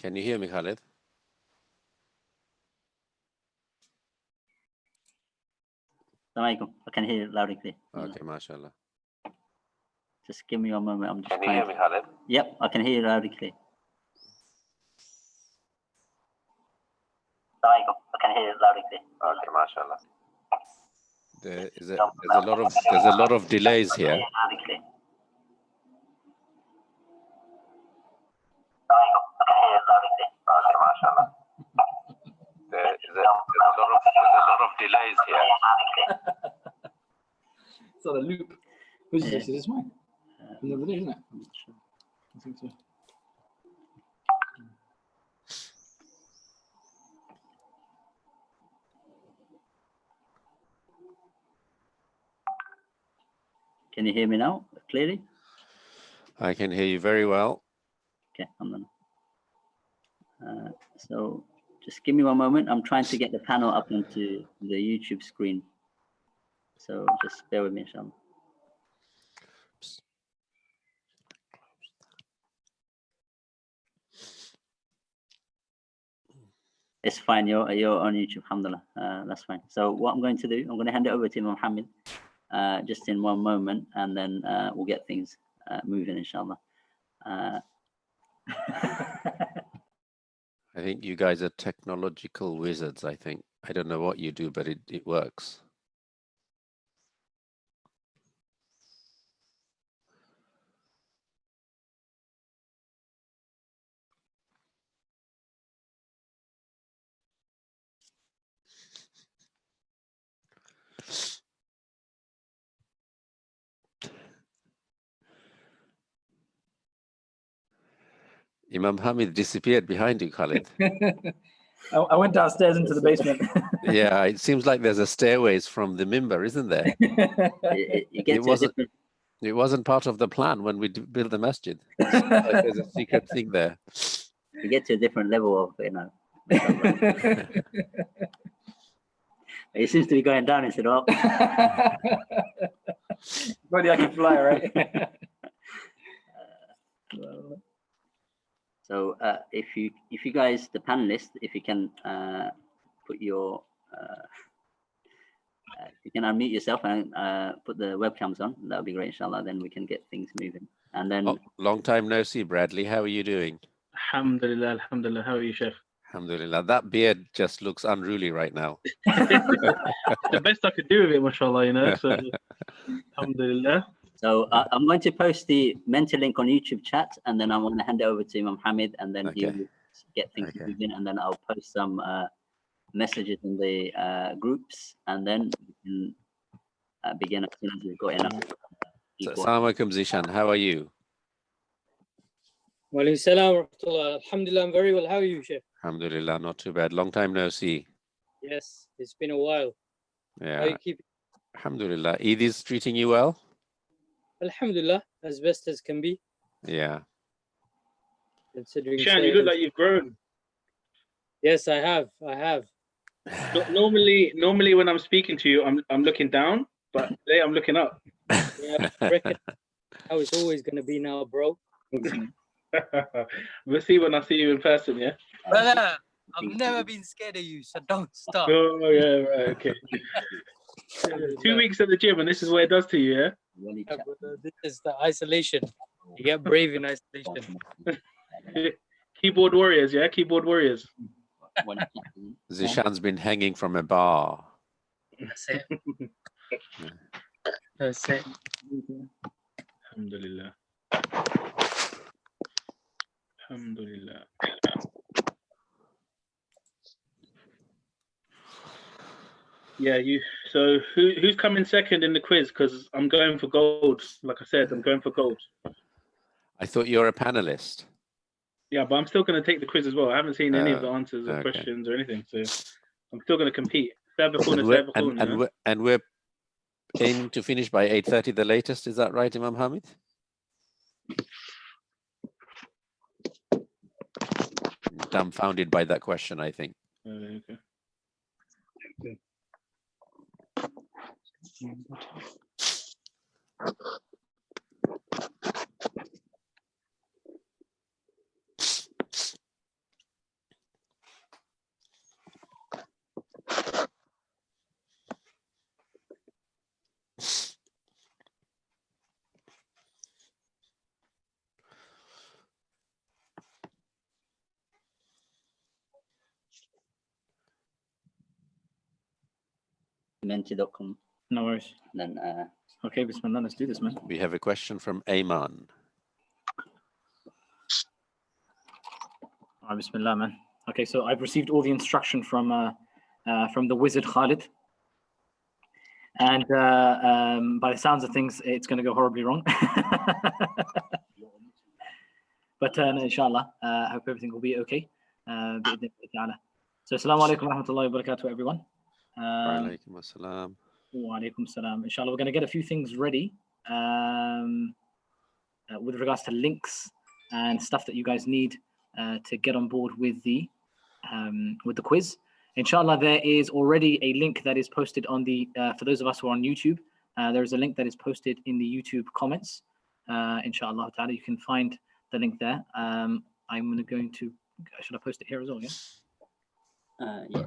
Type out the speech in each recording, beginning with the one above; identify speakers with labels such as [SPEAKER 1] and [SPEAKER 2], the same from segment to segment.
[SPEAKER 1] Can you hear me, Khalid?
[SPEAKER 2] Assalamualaikum. I can hear you loud and clear.
[SPEAKER 1] Okay, mashallah.
[SPEAKER 2] Just give me one moment. I'm just
[SPEAKER 1] Can you hear me, Khalid?
[SPEAKER 2] Yep, I can hear you loud and clear. Assalamualaikum. I can hear you loud and clear.
[SPEAKER 1] Okay, mashallah. There's a lot of delays here. There's a lot of delays here.
[SPEAKER 3] It's on a loop. Who's this? Is this mine? Another day, isn't it? I think so.
[SPEAKER 2] Can you hear me now clearly?
[SPEAKER 1] I can hear you very well.
[SPEAKER 2] Okay, I'm done. So just give me one moment. I'm trying to get the panel up onto the YouTube screen. So just bear with me, inshallah. It's fine. You're on YouTube, alhamdulillah. That's fine. So what I'm going to do, I'm going to hand it over to Imam Hamid just in one moment, and then we'll get things moving, inshallah.
[SPEAKER 1] I think you guys are technological wizards, I think. I don't know what you do, but it works. Imam Hamid disappeared behind you, Khalid.
[SPEAKER 3] I went downstairs into the basement.
[SPEAKER 1] Yeah, it seems like there's a stairways from the mimbar, isn't there? It wasn't part of the plan when we built the masjid. Like there's a secret thing there.
[SPEAKER 2] You get to a different level of, you know. It seems to be going down instead of up.
[SPEAKER 3] Maybe I can fly, right?
[SPEAKER 2] So if you guys, the panelists, if you can put your you can unmute yourself and put the webcams on, that would be great, inshallah. Then we can get things moving. And then
[SPEAKER 1] Long time no see, Bradley. How are you doing?
[SPEAKER 4] Alhamdulillah, alhamdulillah. How are you, Chef?
[SPEAKER 1] Alhamdulillah. That beard just looks unruly right now.
[SPEAKER 4] The best I could do with it, mashallah, you know. So alhamdulillah.
[SPEAKER 2] So I'm going to post the mentor link on YouTube chat, and then I'm going to hand it over to Imam Hamid, and then he will get things moving, and then I'll post some messages in the groups, and then we can begin as soon as we've got enough.
[SPEAKER 1] So, Assalamu alaikum, Zishan. How are you?
[SPEAKER 5] Wa alaikum salam wa rahmatullah. Alhamdulillah, I'm very well. How are you, Chef?
[SPEAKER 1] Alhamdulillah, not too bad. Long time no see.
[SPEAKER 5] Yes, it's been a while.
[SPEAKER 1] Yeah.
[SPEAKER 5] How are you keeping?
[SPEAKER 1] Alhamdulillah. Eid is treating you well?
[SPEAKER 5] Alhamdulillah, as best as can be.
[SPEAKER 1] Yeah.
[SPEAKER 5] Considering
[SPEAKER 4] Shan, you look like you've grown.
[SPEAKER 5] Yes, I have.
[SPEAKER 4] Normally when I'm speaking to you, I'm looking down, but today I'm looking up.
[SPEAKER 5] Yeah, I reckon how it's always going to be now, bro.
[SPEAKER 4] We'll see when I see you in person, yeah?
[SPEAKER 5] Brother, I've never been scared of you, so don't stop.
[SPEAKER 4] Oh, yeah, right, okay. 2 weeks at the gym, and this is what it does to you, yeah?
[SPEAKER 5] Yeah, brother, this is the isolation. You get brave in isolation.
[SPEAKER 4] Keyboard warriors, yeah? Keyboard warriors.
[SPEAKER 1] Zishan's been hanging from a bar.
[SPEAKER 5] That's it. That's it.
[SPEAKER 4] Alhamdulillah. Alhamdulillah. Yeah, so who's coming second in the quiz? Because I'm going for gold. Like I said, I'm going for gold.
[SPEAKER 1] I thought you were a panelist.
[SPEAKER 4] Yeah, but I'm still going to take the quiz as well. I haven't seen any of the answers or questions or anything, so I'm still going to compete.
[SPEAKER 1] And we're aiming to finish by 8:30 the latest. Is that right, Imam Hamid? Dumbfounded by that question, I think.
[SPEAKER 4] Okay.
[SPEAKER 2] menti.com.
[SPEAKER 3] No worries.
[SPEAKER 2] Then
[SPEAKER 3] okay, Bismillah, let's do this, man.
[SPEAKER 1] We have a question from Ayman.
[SPEAKER 3] All right, Bismillah, man. Okay, so I've received all the instruction from the wizard Khalid. And by the sounds of things, it's going to go horribly wrong. But inshallah, I hope everything will be okay. So, assalamu alaikum wa rahmatullahi wa barakatuh, everyone.
[SPEAKER 1] Wa alaikum assalam.
[SPEAKER 3] Wa alaikum assalam. Inshallah, we're going to get a few things ready with regards to links and stuff that you guys need to get on board with the quiz. Inshallah, there is already a link that is posted on the, for those of us who are on YouTube, there is a link that is posted in the YouTube comments. Inshallah ta'ala, you can find the link there. I'm going to, should I post it here as well, yeah?
[SPEAKER 2] Yeah.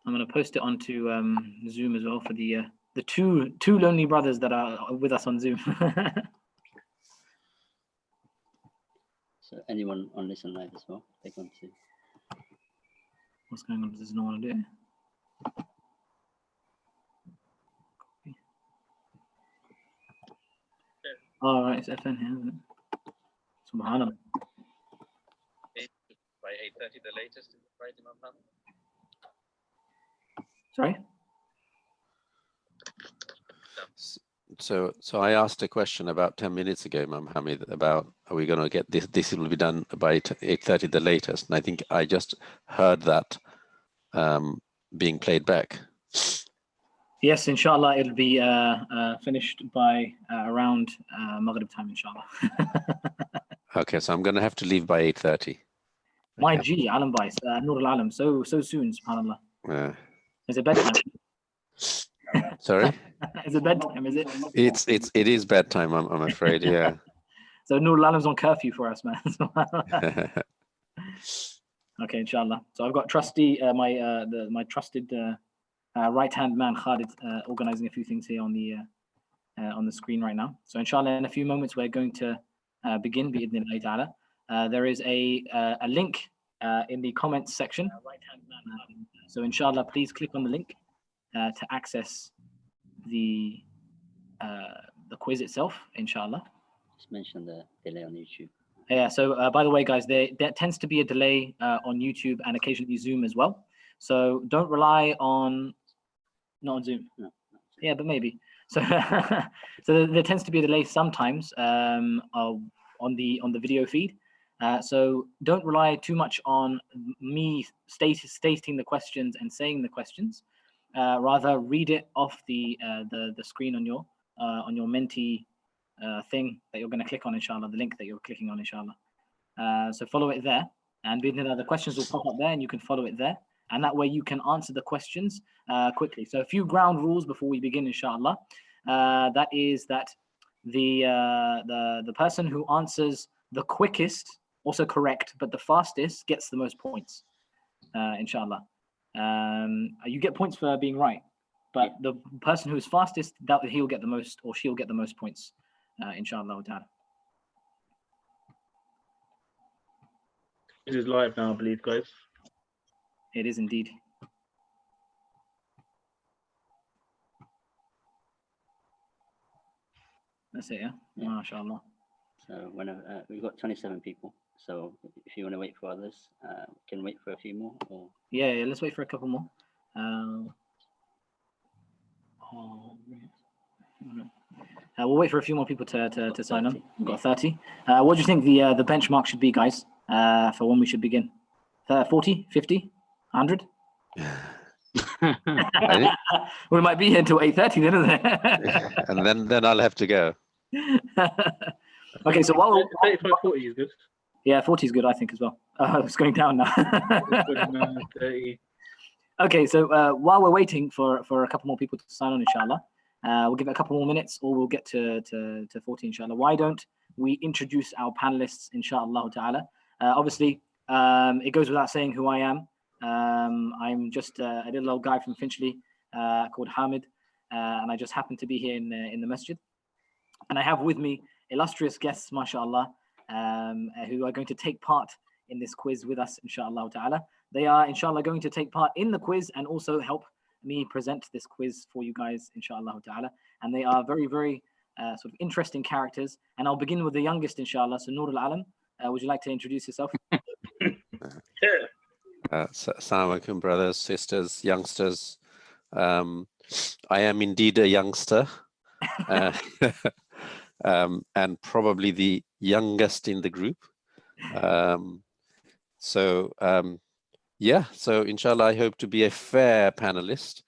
[SPEAKER 3] I'm going to post it onto Zoom as well for the two lonely brothers that are with us on Zoom.
[SPEAKER 2] So anyone on Listen Live as well, they want to.
[SPEAKER 3] What's going on? Does no one do it? All right, it's FN here, isn't it? Subhanallah.
[SPEAKER 1] By 8:30, the latest, is it right, Imam Hamid?
[SPEAKER 3] Sorry?
[SPEAKER 1] So I asked a question about 10 minutes ago, Imam Hamid, about are we going to get this? This will be done by 8:30, the latest, and I think I just heard that being played back.
[SPEAKER 3] Yes, inshallah, it'll be finished by around Maghrib time, inshallah.
[SPEAKER 1] Okay, so I'm going to have to leave by 8:30.
[SPEAKER 3] My G, Alam Bais, Nur al Alam, so soon, subhanallah. Is it bedtime?
[SPEAKER 1] Sorry?
[SPEAKER 3] Is it bedtime? Is it?
[SPEAKER 1] It is bedtime, I'm afraid, yeah.
[SPEAKER 3] So Nur al Alam's on curfew for us, man. Okay, inshallah. So I've got trusty, my trusted right-hand man Khalid organizing a few things here on the screen right now. So inshallah, in a few moments we're going to begin bi'idhnillahi ta'ala. There is a link in the comments section. So inshallah, please click on the link to access the quiz itself, inshallah.
[SPEAKER 2] Just mention the delay on YouTube.
[SPEAKER 3] Yeah, so by the way, guys, there tends to be a delay on YouTube and occasionally Zoom as well. So don't rely on, not on Zoom. No. Yeah, but maybe. So so there tends to be a delay sometimes on the video feed. So don't rely too much on me stating the questions and saying the questions. Rather, read it off the screen on your Menti thing that you're going to click on, inshallah, the link that you're clicking on, inshallah. So follow it there, and the questions will pop up there, and you can follow it there, and that way you can answer the questions quickly. So a few ground rules before we begin, inshallah. That is that the person who answers the quickest, also correct, but the fastest gets the most points, inshallah. You get points for being right, but the person who is fastest, that he'll get the most, or she'll get the most points, inshallah ta'ala.
[SPEAKER 4] This is live now, I believe, guys.
[SPEAKER 3] It is indeed. That's it, yeah? MashaAllah.
[SPEAKER 2] So whenever we've got 27 people. So if you want to wait for others, can wait for a few more. Or
[SPEAKER 3] yeah, let's wait for a couple more. We'll wait for a few more people to sign on. We've got 30. What do you think the benchmark should be, guys, for when we should begin? 40, 50, 100? We might be here until 8:30 then, isn't it?
[SPEAKER 1] And then I'll have to go.
[SPEAKER 3] Okay, so while
[SPEAKER 4] 35, 40 is good.
[SPEAKER 3] Yeah, 40 is good, I think, as well. It's going down now.
[SPEAKER 4] 30.
[SPEAKER 3] Okay, so while we're waiting for a couple more people to sign on, inshallah, we'll give it a couple more minutes, or we'll get to 40, inshallah. Why don't we introduce our panelists, inshallah ta'ala? Obviously, it goes without saying who I am. I'm just a little old guy from Finchley called Hamid, and I just happen to be here in the masjid. And I have with me illustrious guests, mashallah, who are going to take part in this quiz with us, inshallah ta'ala. They are, inshallah, going to take part in the quiz and also help me present this quiz for you guys, inshallah ta'ala. And they are very, very sort of interesting characters. And I'll begin with the youngest, inshallah. So Noor al-Alam, would you like to introduce yourself?
[SPEAKER 1] Assalamu alaikum, brothers, sisters, youngsters. I am indeed a youngster. And probably the youngest in the group. Yeah, so inshallah, I hope to be a fair panelist.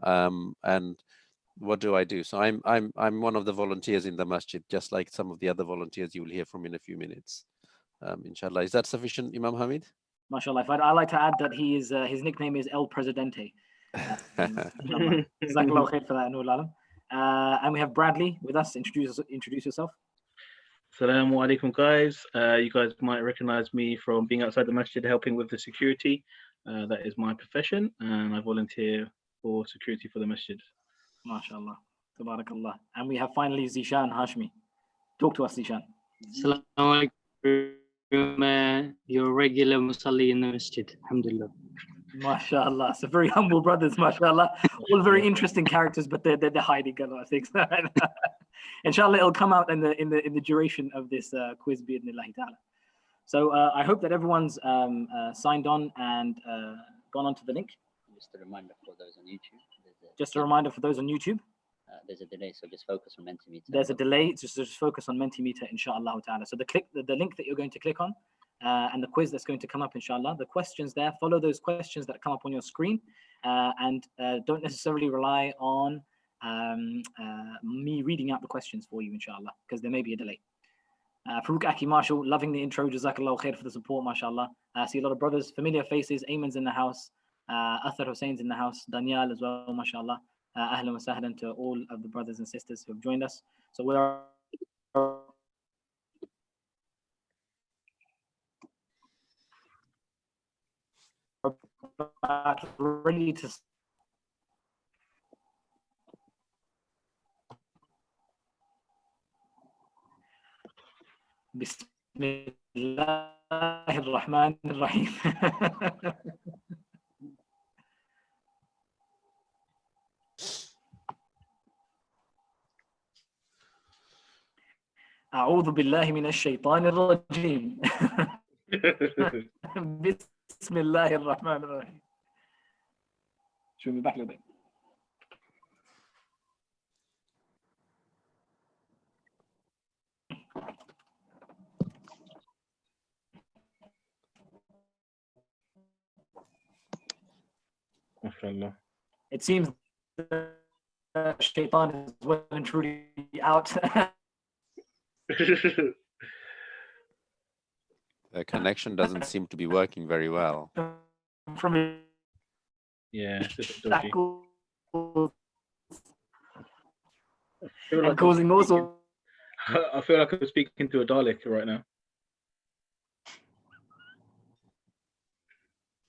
[SPEAKER 1] And what do I do? So I'm one of the volunteers in the masjid, just like some of the other volunteers you will hear from in a few minutes. Inshallah, is that sufficient, Imam Hamid?
[SPEAKER 3] MashaAllah. I like to add that he is his nickname is El Presidente. Jazakallah khair for that, Noor al-Alam. And we have Bradley with us. Introduce yourself.
[SPEAKER 4] Assalamu alaikum, guys. You guys might recognize me from being outside the masjid helping with the security. That is my profession, and I volunteer for security for the masjid.
[SPEAKER 3] MashaAllah. Tabarakallah. And we have finally Zishan Hashmi. Talk to us, Zishan.
[SPEAKER 5] Assalamu alaikum, your regular musalli in the masjid. Alhamdulillah.
[SPEAKER 3] MashaAllah. So very humble brothers, MashaAllah. All very interesting characters, but they're hiding a lot of things. Inshallah, it'll come out in the duration of this quiz, bi'idhnillahi ta'ala. So I hope that everyone's signed on and gone onto the link.
[SPEAKER 2] Just a reminder for those on YouTube.
[SPEAKER 3] Just a reminder for those on YouTube.
[SPEAKER 2] There's a delay, so just focus on Mentimeter.
[SPEAKER 3] There's a delay, just focus on Mentimeter, inshallah ta'ala. So the link that you're going to click on and the quiz that's going to come up, inshallah, the questions there, follow those questions that come up on your screen and don't necessarily rely on me reading out the questions for you, inshallah, because there may be a delay. Farouk Aki Marshall, loving the intro. Jazakallah khair for the support, mashallah. I see a lot of brothers, familiar faces. Ayman's in the house. Athar Hussein's in the house. Daniel as well, mashallah. Ahlan wa sahlan to all of the brothers and sisters who have joined us. So we're ready to Bismillahirrahmanirrahim. أعوذ بالله من الشيطان الرجيم. بسم الله الرحمن الرحيم. شو من بحلو ده؟
[SPEAKER 4] MashaAllah.
[SPEAKER 3] It seems the shaitan is well and truly out.
[SPEAKER 1] The connection doesn't seem to be working very well.
[SPEAKER 3] From
[SPEAKER 4] Yeah, it's just dodgy.
[SPEAKER 3] and causing all sorts.
[SPEAKER 4] I feel like I'm speaking to a Dalek right now.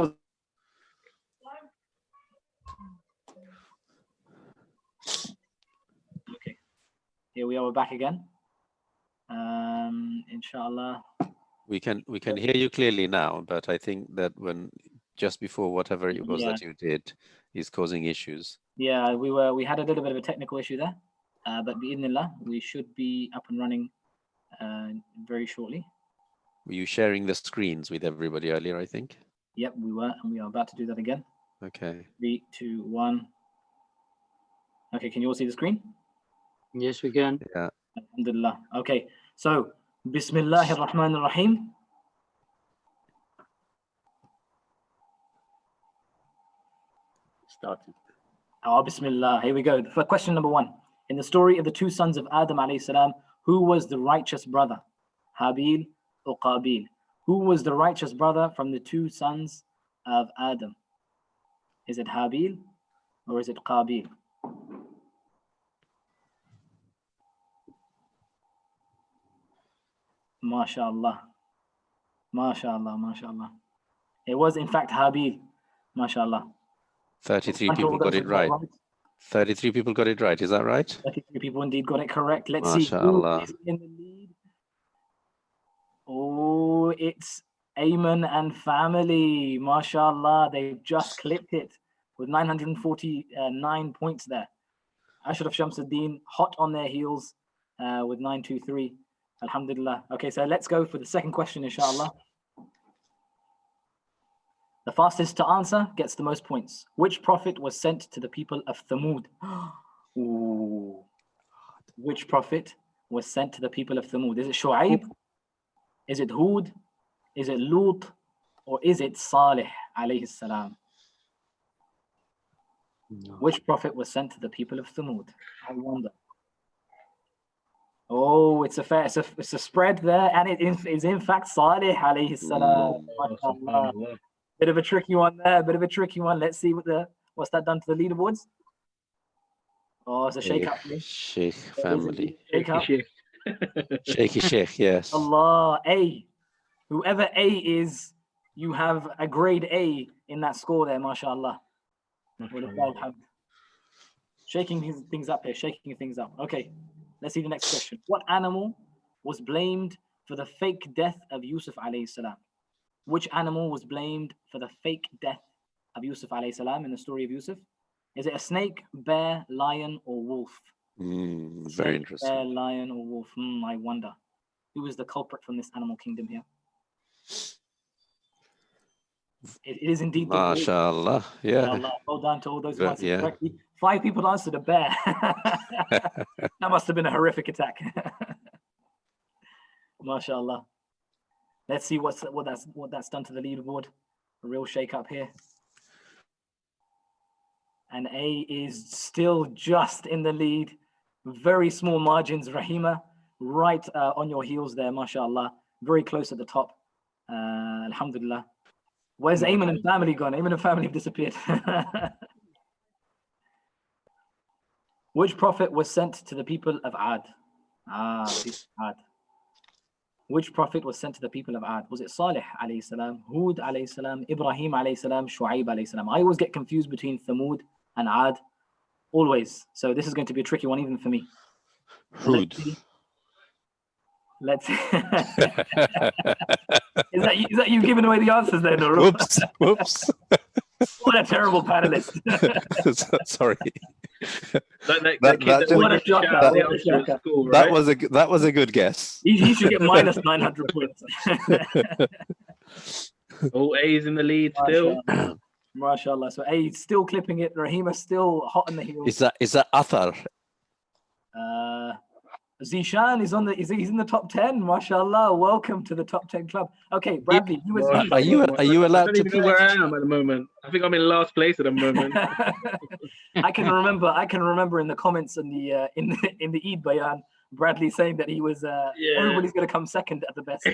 [SPEAKER 3] Okay, here we are. We're back again. Inshallah.
[SPEAKER 1] We can hear you clearly now, but I think that when just before whatever it was that you did is causing issues.
[SPEAKER 3] Yeah, we had a little bit of a technical issue there, but bi'idhnillah, we should be up and running very shortly.
[SPEAKER 1] Were you sharing the screens with everybody earlier, I think?
[SPEAKER 3] Yep, we were, and we are about to do that again.
[SPEAKER 1] Okay.
[SPEAKER 3] 3, 2, 1. Okay, can you all see the screen?
[SPEAKER 5] Yes, we can.
[SPEAKER 1] Yeah.
[SPEAKER 3] Alhamdulillah. Okay, so Bismillahir Rahmanir Rahim.
[SPEAKER 2] Starting.
[SPEAKER 3] Oh, Bismillah. Here we go. For question number 1. In the story of the two sons of Adam alayhi salam, who was the righteous brother? Habil or Qabil? Who was the righteous brother from the two sons of Adam? Is it Habil or is it Qabil? MashaAllah. MashaAllah. MashaAllah. It was in fact Habil. MashaAllah.
[SPEAKER 1] 33 people got it right. 33 people got it right. Is that right?
[SPEAKER 3] 33 people indeed got it correct. Let's
[SPEAKER 1] MashaAllah.
[SPEAKER 3] see who is in the lead. Oh, it's Ayman and family. MashaAllah. They've just clipped it. with 949 points there. Ashraf Shamsuddin hot on their heels with 923. Alhamdulillah. Okay, so let's go for the second question, inshallah. The fastest to answer gets the most points. Which prophet was sent to the people of Thamud? Ooh. Which prophet was sent to the people of Thamud? Is it Shu'aib? Is it Hud? Is it Lut? Or is it Salih alayhi salam?
[SPEAKER 1] No.
[SPEAKER 3] Which prophet was sent to the people of Thamud? I wonder. Oh, it's a spread there, and it is in fact Salih alayhi salam.
[SPEAKER 4] Subhanallah.
[SPEAKER 3] Bit of a tricky one there, bit of a tricky one. Let's see what's that done to the leaderboards. Oh, it's a shake up.
[SPEAKER 1] Sheikh family.
[SPEAKER 3] Shake up.
[SPEAKER 1] Shaky Sheikh, yes.
[SPEAKER 3] Allah, A. Whoever A is, you have a grade A in that score there, mashallah. Shaking things up here, shaking things up. Okay, let's see the next question. What animal was blamed for the fake death of Yusuf alayhi salam? Which animal was blamed for the fake death of Yusuf alayhi salam in the story of Yusuf? Is it a snake, bear, lion, or wolf?
[SPEAKER 1] Very interesting.
[SPEAKER 3] Bear, lion, or wolf? I wonder. Who is the culprit from this animal kingdom here? It is indeed the wolf.
[SPEAKER 1] MashaAllah. Yeah.
[SPEAKER 3] Allah, well done to all those who answered
[SPEAKER 1] Yeah.
[SPEAKER 3] correctly. 5 people answered a bear. That must have been a horrific attack. MashaAllah. Let's see what that's done to the leaderboard. A real shake up here. And A is still just in the lead. Very small margins. Rahima, right on your heels there, mashallah. Very close at the top. Alhamdulillah. Where's Ayman and family gone? Ayman and family have disappeared. Which prophet was sent to the people of Ad? Ad. Which prophet was sent to the people of Ad? Was it Salih alayhi salam, Hud alayhi salam, Ibrahim alayhi salam, Shu'aib alayhi salam? I always get confused between Thamud and Ad. Always. So this is going to be a tricky one even for me.
[SPEAKER 1] Hud.
[SPEAKER 3] Let's see. Is that you giving away the answers then? Or
[SPEAKER 1] Whoops.
[SPEAKER 3] What a terrible panelist.
[SPEAKER 1] Sorry. That was a good guess.
[SPEAKER 3] He should get minus 900 points.
[SPEAKER 4] All A's in the lead still.
[SPEAKER 3] MashaAllah. So A still clipping it. Rahima still hot on the heels.
[SPEAKER 1] Is that Athar?
[SPEAKER 3] Zishan is he's in the top 10. MashaAllah. Welcome to the top 10 club. Okay, Bradley,
[SPEAKER 1] Are you allowed to
[SPEAKER 4] I don't even know where I am at the moment. I think I'm in last place at the moment.
[SPEAKER 3] I can remember in the comments in the Eid Bayan, Bradley saying that he was everybody's going to come second at the best.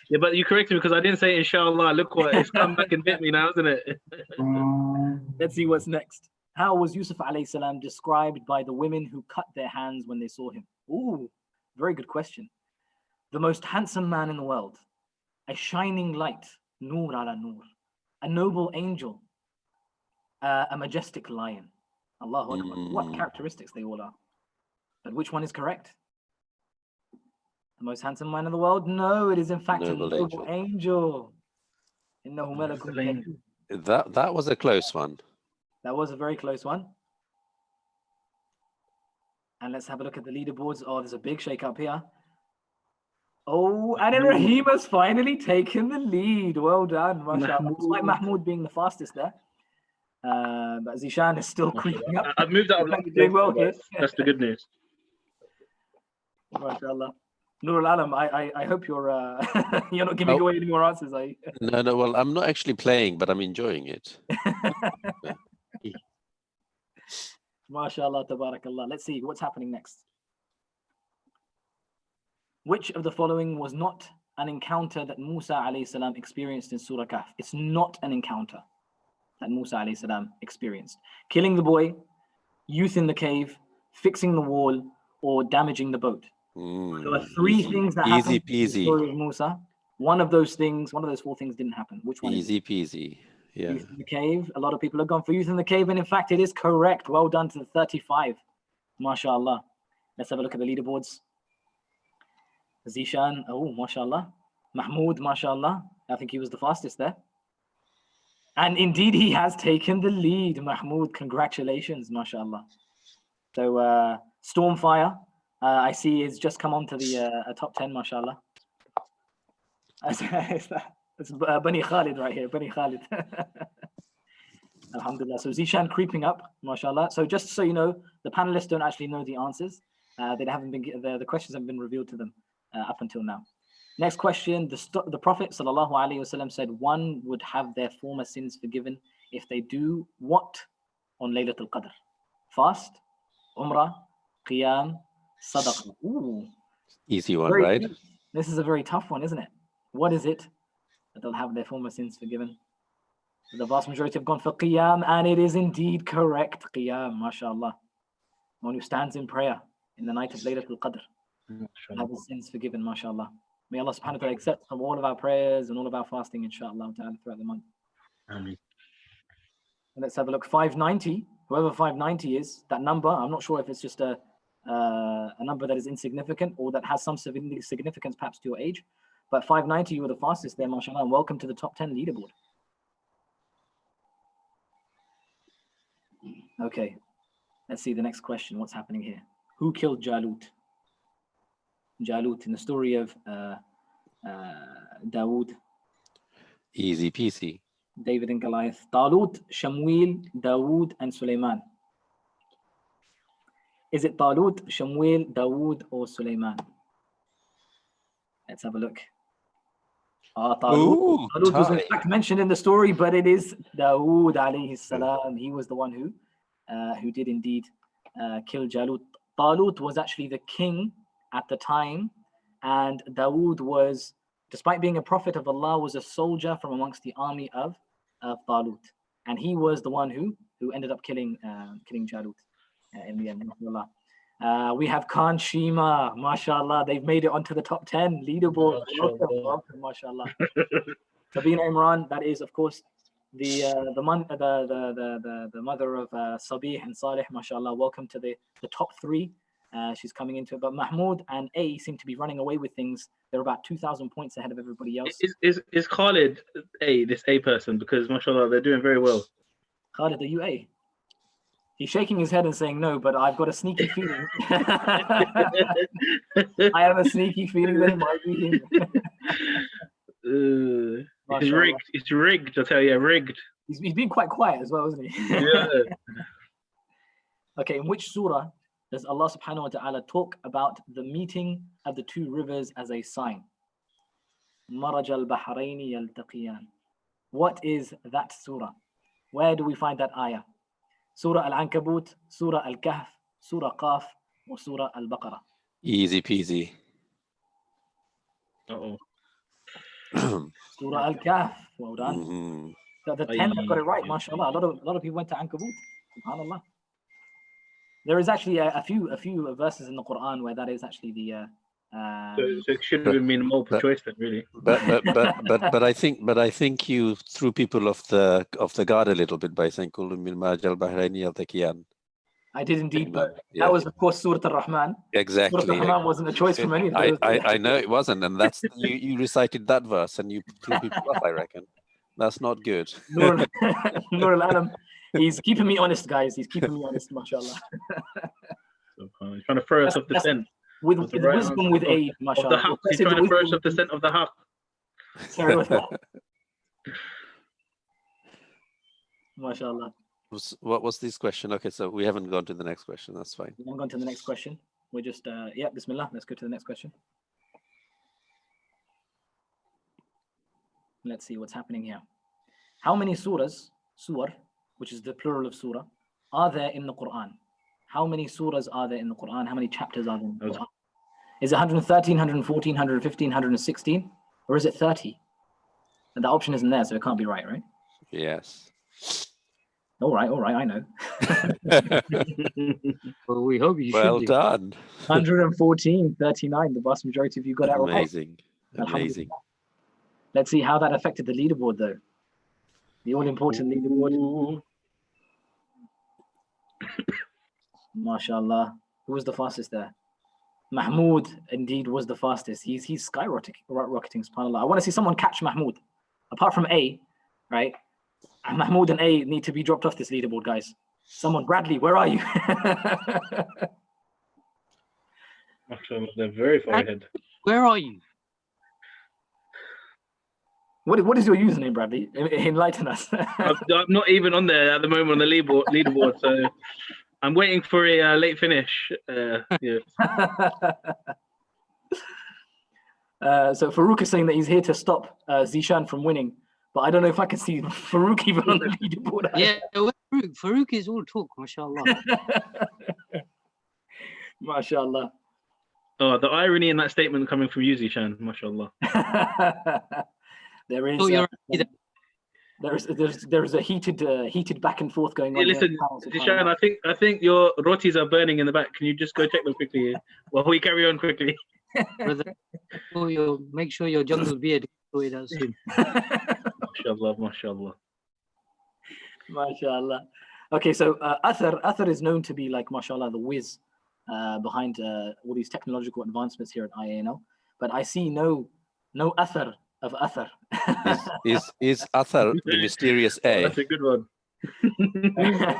[SPEAKER 4] Yeah, but you corrected me because I didn't say inshallah. Look what it's come back and bit me now, isn't it?
[SPEAKER 3] Let's see what's next. How was Yusuf alayhi salam described by the women who cut their hands when they saw him? Ooh, very good question. The most handsome man in the world, a shining light, nur ala nur, a noble angel, a majestic lion. Allahu Akbar. What characteristics they all are. But which one is correct? The most handsome man in the world? No, it is in fact a noble angel. Innahu malakun kareem.
[SPEAKER 1] That was a close one.
[SPEAKER 3] That was a very close one. And let's have a look at the leaderboards. Oh, there's a big shake up here. Oh, and Rahima's finally taken the lead. Well done, mashallah. Despite Mahmoud being the fastest there. But Zishan is still creeping up.
[SPEAKER 4] I've moved up.
[SPEAKER 3] Doing well here.
[SPEAKER 4] That's the good news.
[SPEAKER 3] MashaAllah. Nur al-Alam, I hope you're you're not giving away any more answers, are you?
[SPEAKER 1] No. Well, I'm not actually playing, but I'm enjoying it.
[SPEAKER 3] MashaAllah, tabarakallah. Let's see what's happening next. Which of the following was not an encounter that Musa alayhi salam experienced in Surah Kahf? It's not an encounter that Musa alayhi salam experienced. Killing the boy, youth in the cave, fixing the wall, or damaging the boat. There are 3 things that happened in the story of Musa. One of those 4 things didn't happen. Which one?
[SPEAKER 1] Easy peasy. Yeah.
[SPEAKER 3] Youth in the cave. A lot of people have gone for youth in the cave, and in fact, it is correct. Well done to the 35. MashaAllah. Let's have a look at the leaderboards. Zishan, oh, MashaAllah. Mahmoud, MashaAllah. I think he was the fastest there. And indeed, he has taken the lead. Mahmoud, congratulations, mashallah. So Stormfire, I see has just come onto the top 10, mashallah. It's Bani Khalid right here, Bani Khalid. Alhamdulillah. So Zishan creeping up, mashallah. So just so you know, the panelists don't actually know the answers. They haven't been the questions haven't been revealed to them up until now. Next question: the Prophet sallallahu alaihi wasallam said one would have their former sins forgiven if they do what on Laylatul Qadr? Fast, Umrah, Qiyam, Sadaqah. Ooh,
[SPEAKER 1] easy one, right?
[SPEAKER 3] Deep. This is a very tough one, isn't it? What is it that they'll have their former sins forgiven? The vast majority have gone for Qiyam, and it is indeed correct. Qiyam, mashallah. One who stands in prayer in the night of Laylatul Qadr. Have his sins forgiven, mashallah. May Allah subhanahu wa ta'ala accept from all of our prayers and all of our fasting, inshallah, throughout the month.
[SPEAKER 4] Ameen.
[SPEAKER 3] Let's have a look. 590, whoever 590 is, that number, I'm not sure if it's just a number that is insignificant or that has some significance perhaps to your age, but 590, you were the fastest there, mashallah, and welcome to the top 10 leaderboard. Okay, let's see the next question. What's happening here? Who killed Jalut? Jalut in the story of Dawood.
[SPEAKER 1] Easy peasy.
[SPEAKER 3] David and Goliath. Talut, Shamuel, Dawood, and Sulaiman. Is it Talut, Shamuel, Dawood, or Sulaiman? Let's have a look. Talut was in fact mentioned in the story, but it is Dawood alayhi salam. He was the one who did indeed kill Jalut. Talut was actually the king at the time, and Dawood was, despite being a prophet of Allah, was a soldier from amongst the army of Talut, and he was the one who ended up killing Jalut in the end. We have Khan Shima, mashallah. They've made it onto the top 10 leaderboard. Welcome, mashallah. Sabina Imran, that is of course the mother of Sabih and Saleh, mashallah. Welcome to the top 3. She's coming into it, but Mahmoud and A seem to be running away with things. They're about 2,000 points ahead of everybody else.
[SPEAKER 4] Is Khalid this A person? Because mashallah, they're doing very well.
[SPEAKER 3] Khalid, are you A? He's shaking his head and saying no, but I've got a sneaky feeling. I have a sneaky feeling that it might be him.
[SPEAKER 4] It's rigged. It's rigged. I tell you, rigged.
[SPEAKER 3] He's been quite quiet as well, isn't he?
[SPEAKER 4] Yeah.
[SPEAKER 3] Okay, in which surah does Allah subhanahu wa ta'ala talk about the meeting of the two rivers as a sign? Maraj al-Bahrayni yaltaqiyan. What is that surah? Where do we find that ayah? Surah Al-Ankabut, Surah Al-Kahf, Surah Qaf, or Surah Al-Baqarah?
[SPEAKER 1] Easy peasy.
[SPEAKER 4] Uh-oh.
[SPEAKER 3] Surah Al-Kahf. Well done. The 10 have got it right, mashallah. A lot of people went to Ankabut. Subhanallah. There is actually a few verses in the Quran where that is actually the.
[SPEAKER 4] So it should have been multiple choice then, really.
[SPEAKER 1] But I think you threw people off the guard a little bit by saying Kullu min Majal Bahraini al-Taqiyan.
[SPEAKER 3] I did indeed, but that was of course Surah Al-Rahman.
[SPEAKER 1] Exactly.
[SPEAKER 3] Surah Al-Rahman wasn't a choice from any of those.
[SPEAKER 1] I know it wasn't, and that's you recited that verse and you threw people off. I reckon that's not good.
[SPEAKER 3] Nur al-Alam. He's keeping me honest, guys. He's keeping me honest, mashallah.
[SPEAKER 4] He's trying to throw us off the scent.
[SPEAKER 3] With wisdom, with aid, mashallah.
[SPEAKER 4] He's trying to throw us off the scent of the haq.
[SPEAKER 3] Sorry, what's that? Mashallah.
[SPEAKER 1] What was this question? Okay, so we haven't gone to the next question. That's fine.
[SPEAKER 3] We haven't gone to the next question. We're just, bismillah. Let's go to the next question. Let's see what's happening here. How many surahs, surah, which is the plural of surah, are there in the Quran? How many surahs are there in the Quran? How many chapters are there in the Quran? Is it 113, 114, 115, 116? Or is it 30? And the option isn't there, so it can't be right?
[SPEAKER 1] Yes.
[SPEAKER 3] All right, I know.
[SPEAKER 5] Well, we hope you should.
[SPEAKER 1] Well done.
[SPEAKER 3] 114, 39. The vast majority of you got that right.
[SPEAKER 1] Amazing.
[SPEAKER 3] Let's see how that affected the leaderboard, though. The all-important leaderboard. MashaAllah. Who was the fastest there? Mahmoud indeed was the fastest. He's skyrocketing, subhanAllah. I want to see someone catch Mahmoud. Apart from A, right? And Mahmoud and A need to be dropped off this leaderboard, guys. Someone, Bradley, where are you?
[SPEAKER 4] They're very far ahead.
[SPEAKER 5] Where are you?
[SPEAKER 3] What is your username, Bradley? Enlighten us.
[SPEAKER 4] I'm not even on there at the moment on the leaderboard, so I'm waiting for a late finish. Yeah.
[SPEAKER 3] So Farouk is saying that he's here to stop Zishan from winning, but I don't know if I can see Farouk even on the leaderboard.
[SPEAKER 5] Yeah, Farouk. Farouk is all talk, mashallah.
[SPEAKER 3] Mashallah.
[SPEAKER 4] Oh, the irony in that statement coming from you, Zishan, mashallah.
[SPEAKER 3] There is.
[SPEAKER 5] Oh, you're
[SPEAKER 3] There's a heated back and forth going on.
[SPEAKER 4] Hey, listen, Zishan, I think your rotis are burning in the back. Can you just go check them quickly while we carry on quickly?
[SPEAKER 5] Brother, make sure your jungle beard sorted out soon.
[SPEAKER 4] Mashallah, mashallah.
[SPEAKER 3] Mashallah. Okay, so Athar is known to be like, mashallah, the whiz behind all these technological advancements here at IANL. But I see no Athar of Athar.
[SPEAKER 1] Is Athar the mysterious A?
[SPEAKER 4] That's a good one.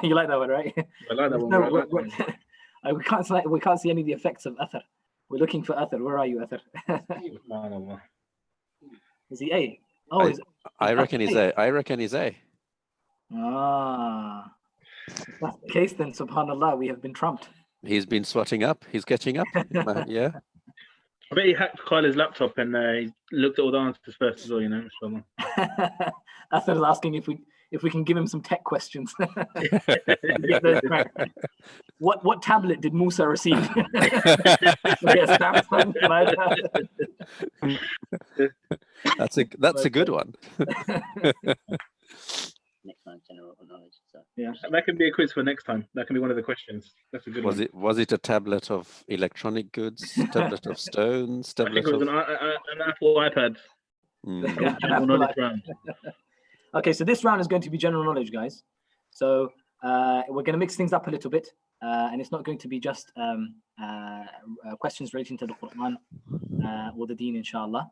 [SPEAKER 3] You like that one, right?
[SPEAKER 4] I like that one.
[SPEAKER 3] We can't see any of the effects of Athar. We're looking for Athar. Where are you, Athar? Is he A? Oh,
[SPEAKER 1] I reckon he's A. I reckon he's A.
[SPEAKER 3] Ah, if that's the case, then subhanallah, we have been trumped.
[SPEAKER 1] He's been swatting up. He's catching up. Yeah.
[SPEAKER 4] I bet he hacked Kyla's laptop and he looked at all the answers first as well, you know.
[SPEAKER 3] Athar is asking if we can give him some tech questions. What tablet did Musa receive?
[SPEAKER 1] That's a good one.
[SPEAKER 2] Next time, general knowledge. So.
[SPEAKER 3] Yeah,
[SPEAKER 4] that can be a quiz for next time. That can be one of the questions. That's a good one.
[SPEAKER 1] Was it a tablet of electronic goods? Tablet of stones?
[SPEAKER 4] I think
[SPEAKER 1] Tablet
[SPEAKER 4] it was
[SPEAKER 1] of
[SPEAKER 4] an Apple iPad. General knowledge round.
[SPEAKER 3] Okay, so this round is going to be general knowledge, guys. So we're going to mix things up a little bit, and it's not going to be just questions relating to the Quran or the Deen, inshallah.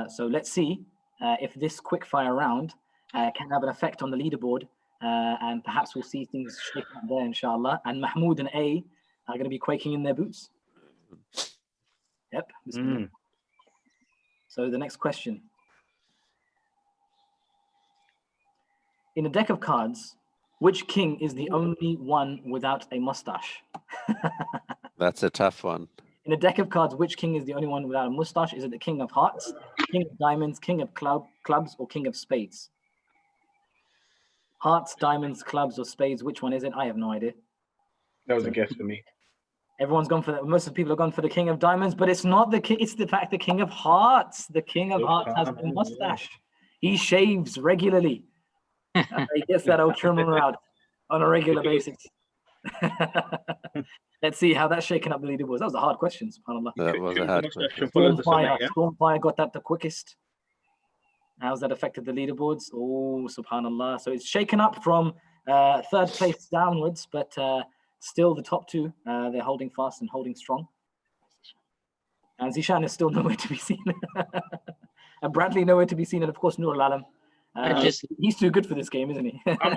[SPEAKER 3] So let's see if this quickfire round can have an effect on the leaderboard, and perhaps we'll see things shaking up there, inshallah. And Mahmoud and A are going to be quaking in their boots. Yep. So the next question. In a deck of cards, which king is the only one without a mustache?
[SPEAKER 1] That's a tough one.
[SPEAKER 3] In a deck of cards, which king is the only one without a mustache? Is it the king of hearts, king of diamonds, king of clubs, or king of spades? Hearts, diamonds, clubs, or spades, which one is it? I have no idea.
[SPEAKER 4] That was a guess for me.
[SPEAKER 3] Everyone's gone for that. Most of the people have gone for the king of diamonds, but it's not the king. It's the fact the king of hearts. The king of hearts has a mustache. He shaves regularly. He gets that old trim around on a regular basis. Let's see how that's shaking up the leaderboards. That was a hard question, subhanAllah.
[SPEAKER 1] That was a hard question.
[SPEAKER 3] Stormfire got that the quickest. How's that affected the leaderboards? Oh, subhanAllah. So it's shaken up from third place downwards, but still the top two, they're holding fast and holding strong. And Zishan is still nowhere to be seen. And Bradley nowhere to be seen, and of course Nur Al-Alam. He's too good for this game, isn't he?
[SPEAKER 4] I'm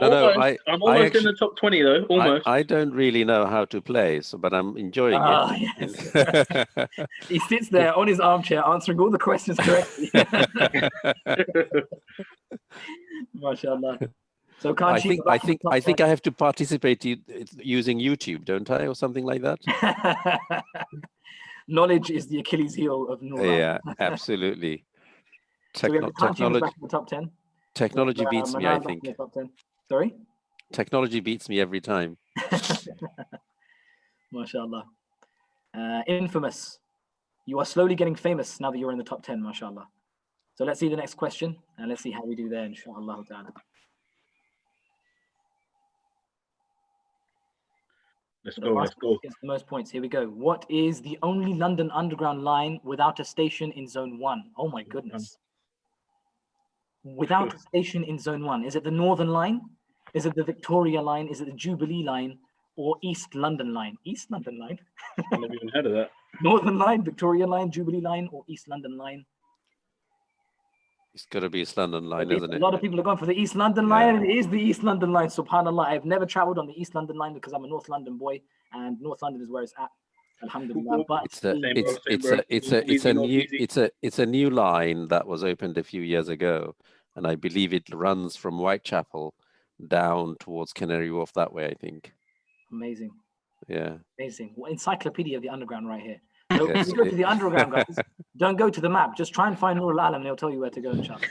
[SPEAKER 4] almost in the top 20 though, almost.
[SPEAKER 1] I don't really know how to play, but I'm enjoying it.
[SPEAKER 3] Yes. He sits there on his armchair answering all the questions correctly. MashaAllah. So
[SPEAKER 1] I think I have to participate using YouTube, don't I, or something like that?
[SPEAKER 3] Knowledge is the Achilles heel of Nur.
[SPEAKER 1] Yeah, absolutely.
[SPEAKER 3] So we have the technology back in the top 10.
[SPEAKER 1] Technology beats me, I think.
[SPEAKER 3] Sorry?
[SPEAKER 1] Technology beats me every time.
[SPEAKER 3] MashaAllah. Infamous. You are slowly getting famous now that you're in the top 10, mashallah. So let's see the next question, and let's see how we do there, inshallah ta'ala.
[SPEAKER 4] Let's go.
[SPEAKER 3] Gets the most points. Here we go. What is the only London Underground line without a station in Zone 1? Oh my goodness. Without a station in Zone 1. Is it the Northern Line? Is it the Victoria Line? Is it the Jubilee Line? Or East London Line? East London Line?
[SPEAKER 4] I never even heard of that.
[SPEAKER 3] Northern Line, Victoria Line, Jubilee Line, or East London Line?
[SPEAKER 1] It's got to be East London line,
[SPEAKER 3] A
[SPEAKER 1] isn't it?
[SPEAKER 3] lot of people are going for the East London line, and it is the East London line. Subhanallah, I've never traveled on the East London line because I'm a North London boy, and North London is where it's at. Alhamdulillah. But
[SPEAKER 1] it's a new line that was opened a few years ago, and I believe it runs from Whitechapel down towards Canary Wharf that way, I think.
[SPEAKER 3] Amazing.
[SPEAKER 1] Yeah.
[SPEAKER 3] Amazing. Well, encyclopedia of the underground right here. So when you go to the underground, guys, don't go to the map. Just try and find Nur al-Alam and he'll tell you where to go, inshallah.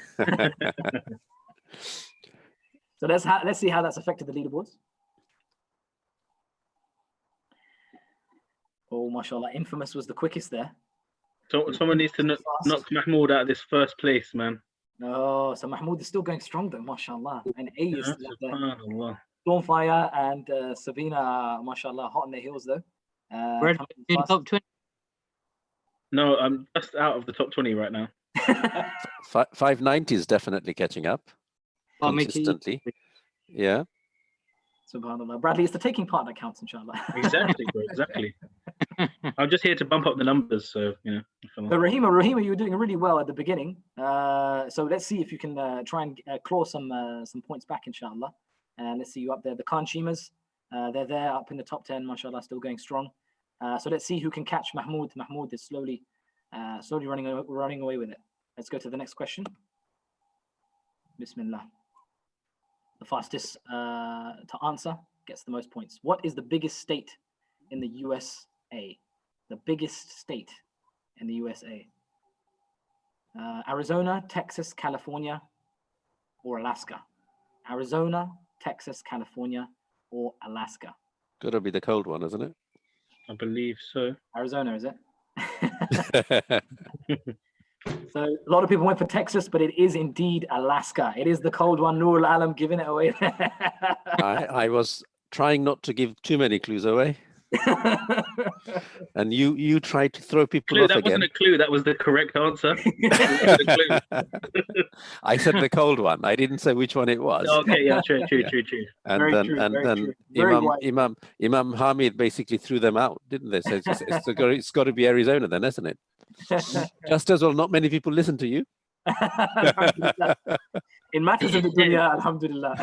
[SPEAKER 3] So let's see how that's affected the leaderboards. Oh, mashallah. Infamous was the quickest there.
[SPEAKER 4] So someone needs to knock Mahmoud out of this first place, man.
[SPEAKER 3] Oh, so Mahmoud is still going strong though, mashallah. And A is still there. Stormfire and Sabina, mashallah, hot on their heels though.
[SPEAKER 5] We're in top 20.
[SPEAKER 4] No, I'm just out of the top 20 right now.
[SPEAKER 1] 590 is definitely catching up consistently. Yeah.
[SPEAKER 3] Subhanallah. Bradley, it's the taking part that counts, inshallah.
[SPEAKER 4] Exactly, bro, exactly. I'm just here to bump up the numbers, so, you know.
[SPEAKER 3] So Rahima, you were doing really well at the beginning. So let's see if you can try and claw some points back, inshallah. And let's see you up there. The Khan Shimas, they're there up in the top 10, mashallah, still going strong. So let's see who can catch Mahmoud. Mahmoud is slowly running away with it. Let's go to the next question. Bismillah. The fastest to answer gets the most points. What is the biggest state in the USA? The biggest state in the USA? Arizona, Texas, California, or Alaska? Arizona, Texas, California, or Alaska?
[SPEAKER 1] Got to be the cold one, isn't it?
[SPEAKER 4] I believe so.
[SPEAKER 3] Arizona, is it? So a lot of people went for Texas, but it is indeed Alaska. It is the cold one. Nur al-Alam giving it away.
[SPEAKER 1] I was trying not to give too many clues away. And you tried to throw people off
[SPEAKER 4] that
[SPEAKER 1] again.
[SPEAKER 4] Wasn't a clue, that was the correct answer.
[SPEAKER 1] I said the cold one. I didn't say which one it was.
[SPEAKER 4] Okay, yeah, true.
[SPEAKER 1] And then Imam Hamid basically threw them out, didn't they? So it's got to be Arizona then, isn't it? Just as well, not many people listen to you.
[SPEAKER 3] In matters of the dunya, alhamdulillah.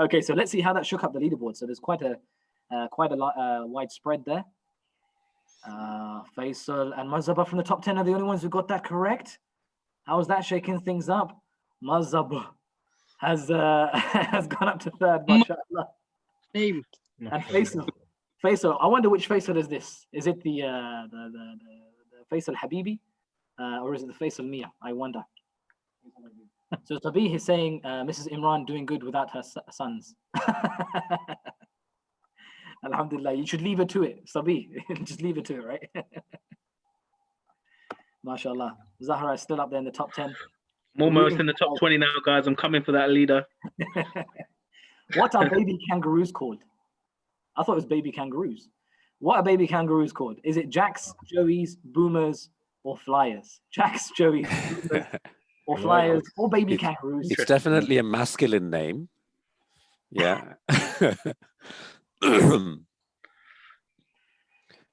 [SPEAKER 3] Okay, so let's see how that shook up the leaderboard. So there's quite a wide spread there. Faisal and Mazhab from the top 10 are the only ones who got that correct. How is that shaking things up? Mazhab has gone up to third, mashallah.
[SPEAKER 5] Name.
[SPEAKER 3] And Faisal, I wonder which Faisal is this. Is it the Faisal Habibi, or is it the Faisal Mia? I wonder. So Tabi is saying Mrs. Imran doing good without her sons. Alhamdulillah, you should leave her to it, Sabi. Just leave her to it, right? MashaAllah. Zahra is still up there in the top 10.
[SPEAKER 4] I'm almost in the top 20 now, guys. I'm coming for that leader.
[SPEAKER 3] What are baby kangaroos called? I thought it was baby kangaroos. What are baby kangaroos called? Is it jacks, joeys, boomers, or flyers? Jacks, joeys, boomers, or flyers, or baby kangaroos?
[SPEAKER 1] It's definitely a masculine name. Yeah.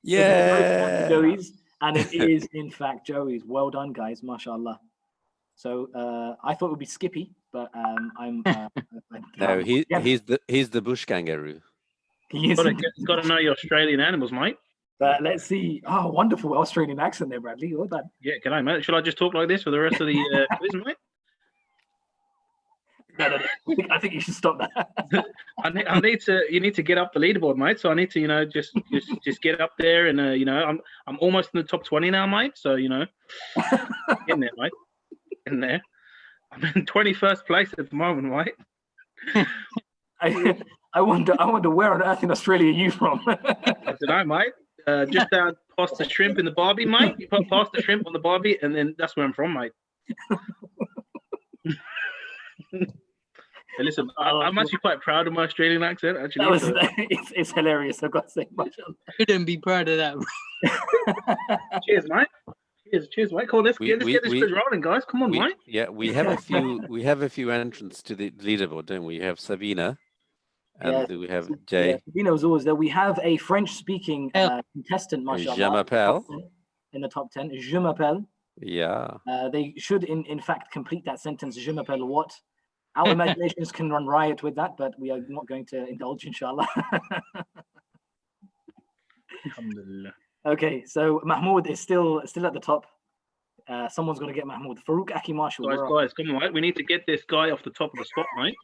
[SPEAKER 1] Yeah.
[SPEAKER 3] Joeys, and it is in fact Joeys. Well done, guys. MashaAllah. So I thought it would be Skippy, but
[SPEAKER 1] no, he's the bush kangaroo.
[SPEAKER 4] You've got to know your Australian animals, mate.
[SPEAKER 3] But let's see. Oh, wonderful Australian accent there, Bradley. Well done.
[SPEAKER 4] Yeah, can I, mate? Shall I just talk like this for the rest of the quiz, mate?
[SPEAKER 3] No. I think you should stop that.
[SPEAKER 4] I need to. You need to get up the leaderboard, mate. So I need to, just get up there, and I'm almost in the top 20 now, mate. So in there, mate. In there. I'm in 21st place at the moment, mate.
[SPEAKER 3] I wonder where on earth in Australia are you from?
[SPEAKER 4] I don't know, mate. Just down past the shrimp in the barbie, mate. You put past the shrimp on the barbie, and then that's where I'm from, mate. Hey, listen, I'm actually quite proud of my Australian accent. Actually,
[SPEAKER 3] it's hilarious. I've got to say,
[SPEAKER 5] Couldn't be proud of that.
[SPEAKER 4] Cheers, mate. Cheers, mate. Come on, let's get this quiz rolling, guys. Come on, mate.
[SPEAKER 1] Yeah, we have a few entrants to the leaderboard, don't we? We have Sabina, and we have Jay.
[SPEAKER 3] Yeah, Sabina was always there. We have a French-speaking contestant, mashallah,
[SPEAKER 1] Je m'appelle.
[SPEAKER 3] in the top 10. Je m'appelle.
[SPEAKER 1] Yeah.
[SPEAKER 3] They should, in fact, complete that sentence. Je m'appelle what? Our imaginations can run riot with that, but we are not going to indulge, inshallah.
[SPEAKER 4] Alhamdulillah.
[SPEAKER 3] Okay, so Mahmoud is still at the top. Someone's going to get Mahmoud. Farouk Aki Marshall.
[SPEAKER 4] Guys, come on, mate. We need to get this guy off the top of the spot, mate.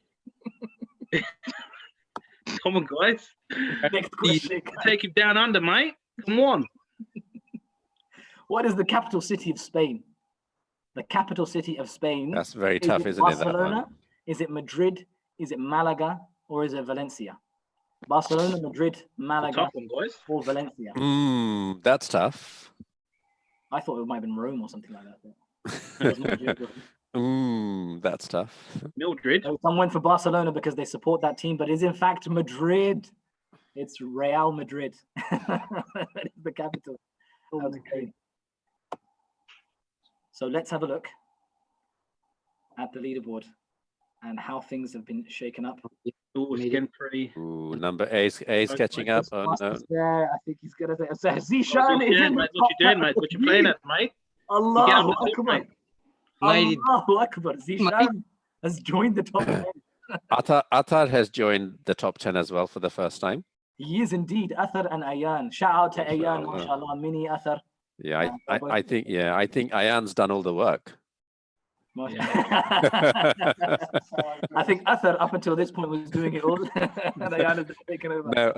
[SPEAKER 4] Come on, guys.
[SPEAKER 3] Next question.
[SPEAKER 4] Take him down under, mate. Come on.
[SPEAKER 3] What is the capital city of Spain? The capital city of Spain.
[SPEAKER 1] That's very tough, isn't it? That
[SPEAKER 3] Barcelona?
[SPEAKER 1] one.
[SPEAKER 3] Is it Madrid? Is it Malaga? Or is it Valencia? Barcelona, Madrid, Malaga,
[SPEAKER 4] Tough one, guys.
[SPEAKER 3] or Valencia?
[SPEAKER 1] That's tough.
[SPEAKER 3] I thought it might have been Rome or something like that.
[SPEAKER 1] That's tough.
[SPEAKER 4] Mildred.
[SPEAKER 3] So some went for Barcelona because they support that team, but it's in fact Madrid. It's Real Madrid. That is the capital. Okay. So let's have a look at the leaderboard and how things have been shaken up.
[SPEAKER 4] Oh, it's getting pretty.
[SPEAKER 1] Ooh, number A is catching up. Oh, no.
[SPEAKER 3] Yeah, I think he's gonna say
[SPEAKER 4] What
[SPEAKER 3] Zishan is in the
[SPEAKER 4] you
[SPEAKER 3] top
[SPEAKER 4] doing, mate? What you playing at, mate?
[SPEAKER 3] Allahu
[SPEAKER 4] You get up the top,
[SPEAKER 3] Akbar.
[SPEAKER 4] mate.
[SPEAKER 5] Lady,
[SPEAKER 3] Allahu Akbar. Zishan has joined the top 10.
[SPEAKER 1] Athar has joined the top 10 as well for the first time.
[SPEAKER 3] He is indeed Athar and Ayan. Shout out to Ayan,
[SPEAKER 1] Mashallah.
[SPEAKER 3] mashallah, mini Athar.
[SPEAKER 1] Yeah, I think Ayan's done all the work.
[SPEAKER 3] I think Athar up until this point was doing it all. And Ayan has taken over.
[SPEAKER 1] No,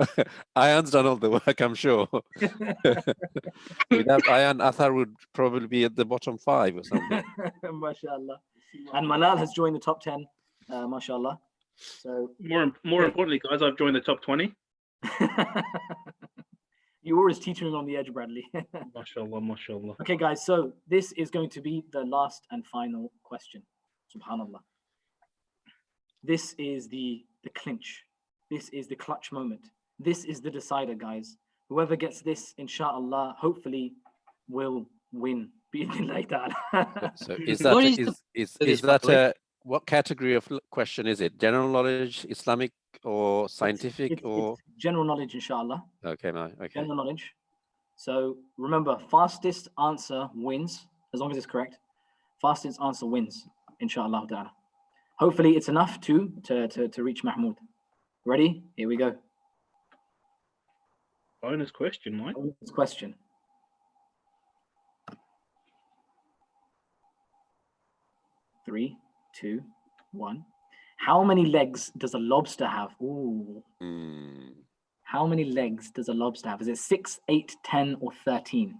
[SPEAKER 1] Ayan's done all the work, I'm sure. Without Ayan, Athar would probably be at the bottom 5 or something.
[SPEAKER 3] Mashallah. And Manal has joined the top 10, mashallah. So
[SPEAKER 4] More importantly, guys, I've joined the top 20.
[SPEAKER 3] you were his teetering on the edge, Bradley.
[SPEAKER 4] Mashallah, mashallah.
[SPEAKER 3] Okay, guys, so this is going to be the last and final question. Subhanallah. This is the clinch. This is the clutch moment. This is the decider, guys. Whoever gets this, inshallah, hopefully will win. Like that.
[SPEAKER 1] So is that what category of question is it? General knowledge, Islamic, or scientific,
[SPEAKER 3] it's general knowledge, inshallah.
[SPEAKER 1] Okay, no, okay.
[SPEAKER 3] General knowledge. So remember, fastest answer wins, as long as it's correct. Fastest answer wins, inshallah ta'ala. Hopefully it's enough to reach Mahmoud. Ready? Here we go.
[SPEAKER 4] Bonus question, Mike.
[SPEAKER 3] Bonus question. Three, 2, 1. How many legs does a lobster have? Ooh. How many legs does a lobster have? Is it 6, 8, 10, or 13?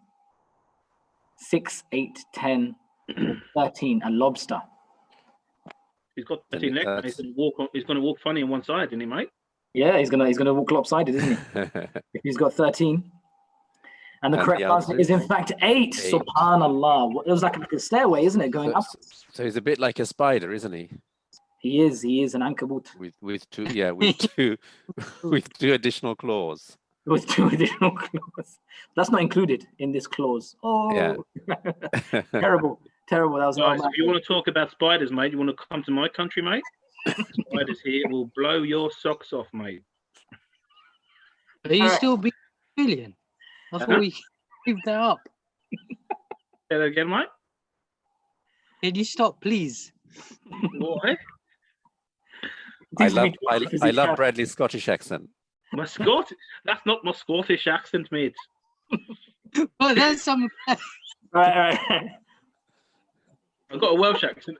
[SPEAKER 3] 6, 8, 10, or 13. A lobster.
[SPEAKER 4] He's got 13 legs. He's going to walk funny on one side, isn't he, mate?
[SPEAKER 3] Yeah, he's gonna walk lopsided, isn't he? If he's got 13. And the correct answer is in fact 8. Subhanallah. It was like a stairway, isn't it? Going up.
[SPEAKER 1] So he's a bit like a spider, isn't he?
[SPEAKER 3] He is an ankabut.
[SPEAKER 1] With two additional claws.
[SPEAKER 3] With 2 additional claws. That's not included in this clause. Oh,
[SPEAKER 1] yeah.
[SPEAKER 3] Terrible. That was
[SPEAKER 4] Guys, if you want to talk about spiders, mate, you want to come to my country, mate? Spiders here will blow your socks off, mate.
[SPEAKER 5] Are you still being Australian? I thought we give that up.
[SPEAKER 4] Say that again, mate?
[SPEAKER 5] Can you stop, please?
[SPEAKER 4] Why?
[SPEAKER 1] I love Bradley's Scottish accent.
[SPEAKER 4] My that's not my Scottish accent, mate.
[SPEAKER 5] Oh, that's some.
[SPEAKER 3] Right.
[SPEAKER 4] I've got a Welsh accent.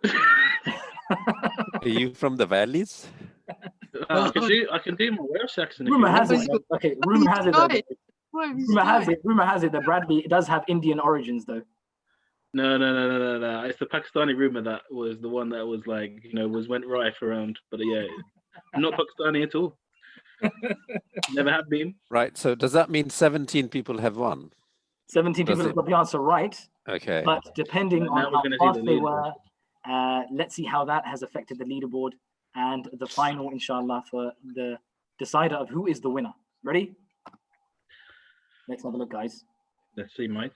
[SPEAKER 1] Are you from the valleys?
[SPEAKER 4] I can do my Welsh accent.
[SPEAKER 3] Rumor has it. Okay, rumor has it that Bradley does have Indian origins, though.
[SPEAKER 4] No. It's the Pakistani rumor that was the one that was like, went rife around. But yeah, I'm not Pakistani at all. Never have been.
[SPEAKER 1] Right. So does that mean 17 people have won?
[SPEAKER 3] 17 people have got the answer right.
[SPEAKER 1] Okay.
[SPEAKER 3] But depending on how fast they were, let's see how that has affected the leaderboard and the final, inshallah, for the decider of who is the winner. Ready? Let's have a look, guys.
[SPEAKER 4] Let's see, mate.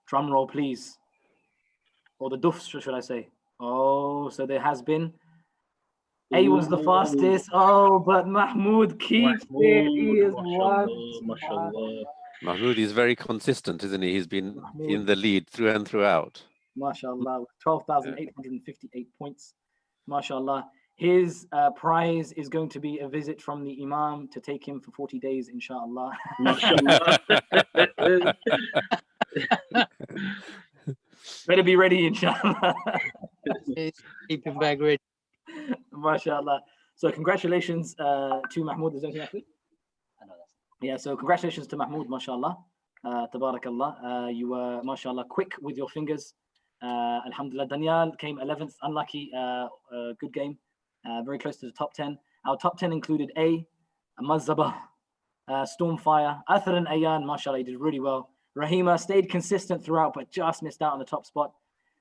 [SPEAKER 3] Drum roll, please. Or the duffs, should I say? Oh, so there has been. A was the fastest. Oh, but Mahmoud keeps it. He is one.
[SPEAKER 4] Mashallah.
[SPEAKER 1] Mahmoud is very consistent, isn't he? He's been
[SPEAKER 3] Mahmoud,
[SPEAKER 1] in the lead through and throughout.
[SPEAKER 3] MashaAllah, with 12,858 points. MashaAllah. His prize is going to be a visit from the Imam to take him for 40 days, inshallah. Better be ready, inshallah.
[SPEAKER 5] Keep your bag ready.
[SPEAKER 3] MashaAllah. So congratulations to Mahmoud. Is there anything else? Yeah, so congratulations to Mahmoud, mashallah. Tabarakallah. You were, mashallah, quick with your fingers. Alhamdulillah. Daniel came 11th, unlucky, good game. Very close to the top 10. Our top 10 included A, Mazzabah, Stormfire, Athar and Ayan, mashallah, he did really well. Rahima stayed consistent throughout, but just missed out on the top spot.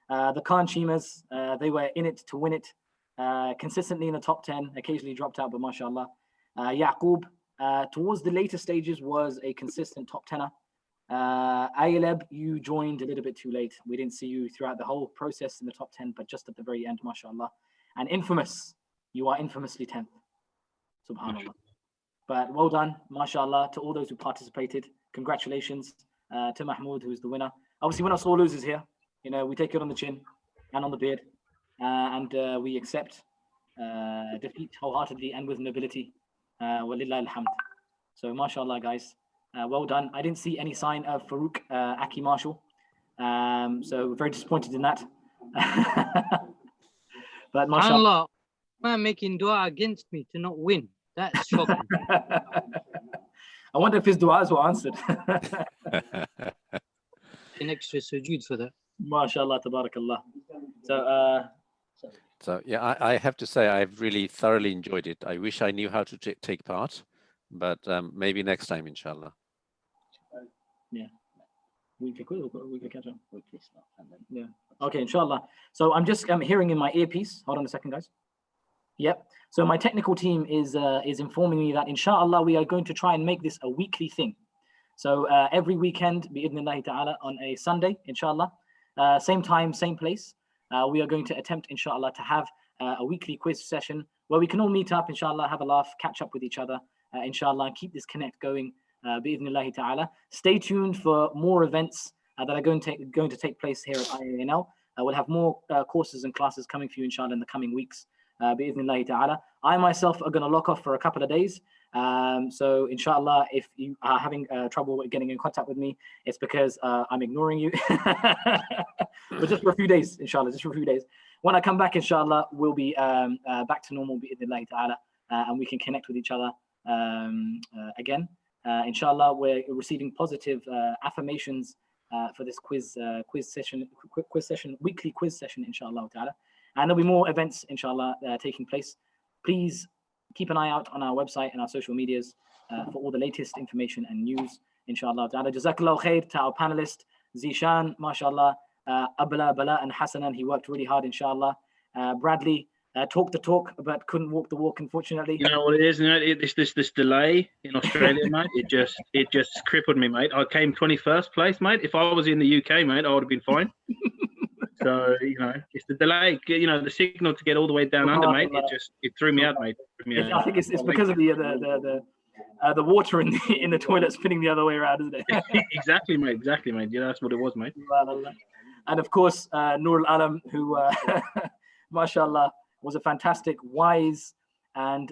[SPEAKER 3] The Khan Chimas, they were in it to win it. Consistently in the top 10, occasionally dropped out, but mashallah. Yaqub, towards the later stages, was a consistent top 10er. Ayeleb, you joined a little bit too late. We didn't see you throughout the whole process in the top 10, but just at the very end, mashallah. And Infamous, you are infamously 10th. Subhanallah. But well done, mashallah, to all those who participated. Congratulations to Mahmoud, who is the winner. Obviously, we're not sore losers here. You know, we take it on the chin and on the beard, and we accept defeat wholeheartedly and with nobility. Walillah alhamd. So, mashallah, guys, well done. I didn't see any sign of Farouk Aki Marshall, so very disappointed in that. But mashallah,
[SPEAKER 5] man making dua against me to not win. That's shocking.
[SPEAKER 3] I wonder if his du'as were answered.
[SPEAKER 5] An extra sujood for that.
[SPEAKER 3] MashaAllah, tabarakallah.
[SPEAKER 1] So yeah, I have to say I've really thoroughly enjoyed it. I wish I knew how to take part, but maybe next time, inshallah.
[SPEAKER 3] Yeah. Weekly quiz or weekly catch up? Weekly stuff. And then, yeah. Okay, inshallah. So I'm hearing in my earpiece. Hold on a second, guys. Yep. So my technical team is informing me that inshallah we are going to try and make this a weekly thing. So every weekend, bi'idhnillahi ta'ala, on a Sunday, inshallah, same time, same place, we are going to attempt, inshallah, to have a weekly quiz session where we can all meet up, inshallah, have a laugh, catch up with each other, inshallah, and keep this connect going, bi'idhnillahi ta'ala. Stay tuned for more events that are going to take place here at IANL. We'll have more courses and classes coming for you, inshallah, in the coming weeks. Bi'idhnillahi ta'ala. I myself are going to lock off for a couple of days. So inshallah, if you are having trouble getting in contact with me, it's because I'm ignoring you. But just for a few days, inshallah, just for a few days. When I come back, inshallah, we'll be back to normal, bi'idhnillahi ta'ala, and we can connect with each other again. Inshallah, we're receiving positive affirmations for this quiz session, weekly quiz session, inshallah ta'ala. And there'll be more events, inshallah, taking place. Please keep an eye out on our website and our social medias for all the latest information and news, inshallah. Jazakallah khair to our panelist, Zishan, mashallah, Abla, Bala, and Hasanan. He worked really hard, inshallah. Bradley talked the talk, but couldn't walk the walk, unfortunately.
[SPEAKER 4] You know what it is, you know, this delay in Australia, mate. It just crippled me, mate. I came 21st place, mate. If I was in the UK, mate, I would have been fine. So, you know, it's the delay, you know, the signal to get all the way down under, mate. It threw me out, mate. I
[SPEAKER 3] think it's because of the water in the toilet spinning the other way around, isn't it?
[SPEAKER 4] Exactly, mate. Yeah, that's what it was, mate.
[SPEAKER 3] And of course, Nur al-Alam, who, mashallah, was a fantastic, wise, and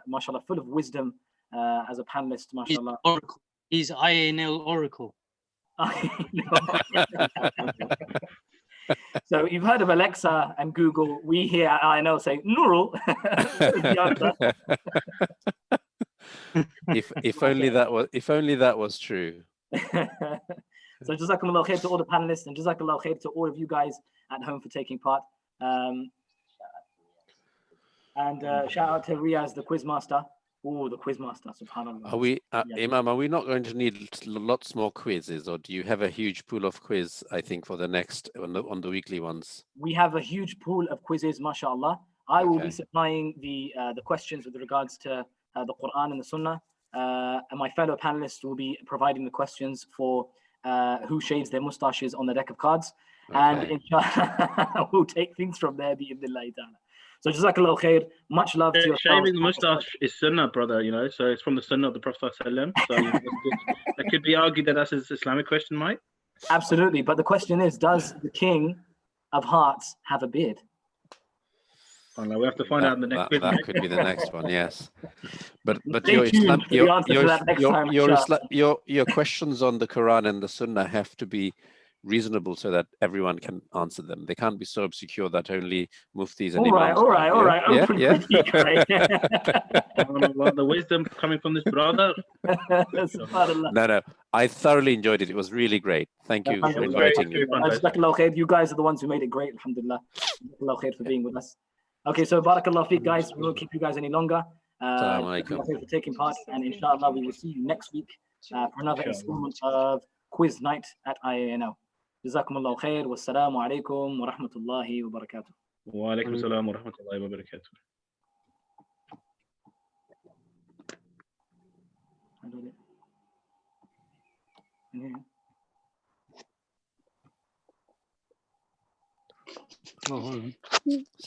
[SPEAKER 3] mashallah, full of wisdom as a panelist, mashallah.
[SPEAKER 5] He's IANL Oracle.
[SPEAKER 3] So you've heard of Alexa and Google. We here at IANL say Nurul.
[SPEAKER 1] if only that was true.
[SPEAKER 3] So jazakallah khair to all the panelists, and jazakallah khair to all of you guys at home for taking part. And shout out to Riaz, the quizmaster. Oh, the quizmaster, subhanallah.
[SPEAKER 1] Are we, Imam, are we not going to need lots more quizzes, or do you have a huge pool of quiz, I think, for the next, on the weekly ones?
[SPEAKER 3] We have a huge pool of quizzes, mashallah. I will be supplying the questions with regards to the Quran and the Sunnah. And my fellow panelists will be providing the questions for who shaves their mustaches on the deck of cards. And inshallah, we'll take things from there, bi'idhnillahi ta'ala. So Jazakallah khair. Much love to yourself.
[SPEAKER 4] Shaving the mustache is sunnah, brother, you know, so it's from the sunnah of the Prophet ﷺ. So you know, that could be argued that that's an Islamic question, mate.
[SPEAKER 3] Absolutely. But the question is, does the King of Hearts have a beard?
[SPEAKER 4] Oh, no, we have to find out in the next quiz.
[SPEAKER 1] That could be the next one, yes. But
[SPEAKER 3] Stay tuned for the answer to that next time,
[SPEAKER 1] your questions on the Quran and the Sunnah have to be reasonable so that everyone can answer them. They can't be so obscure that only muftis and imams.
[SPEAKER 3] All right.
[SPEAKER 1] Yeah?
[SPEAKER 3] Open
[SPEAKER 1] Yeah?
[SPEAKER 3] critique, right?
[SPEAKER 4] The wisdom coming from this brother.
[SPEAKER 3] Subhanallah.
[SPEAKER 1] No. I thoroughly enjoyed it. It was really great. Thank you for inviting me.
[SPEAKER 3] Jazakallah khair. You guys are the ones who made it great. Alhamdulillah. Jazakallah khair for being with us. Okay, so barakallah feek, guys. We won't keep you guys any longer. Thank you for taking part, and inshallah we will see you next week for another installment of Quiz Night at IANL. Jazakumullah khair. Wassalamu alaikum wa rahmatullahi wa barakatuh.
[SPEAKER 4] Wa alaikum assalam wa rahmatullahi wa barakatuh.
[SPEAKER 5] Oh, hold on.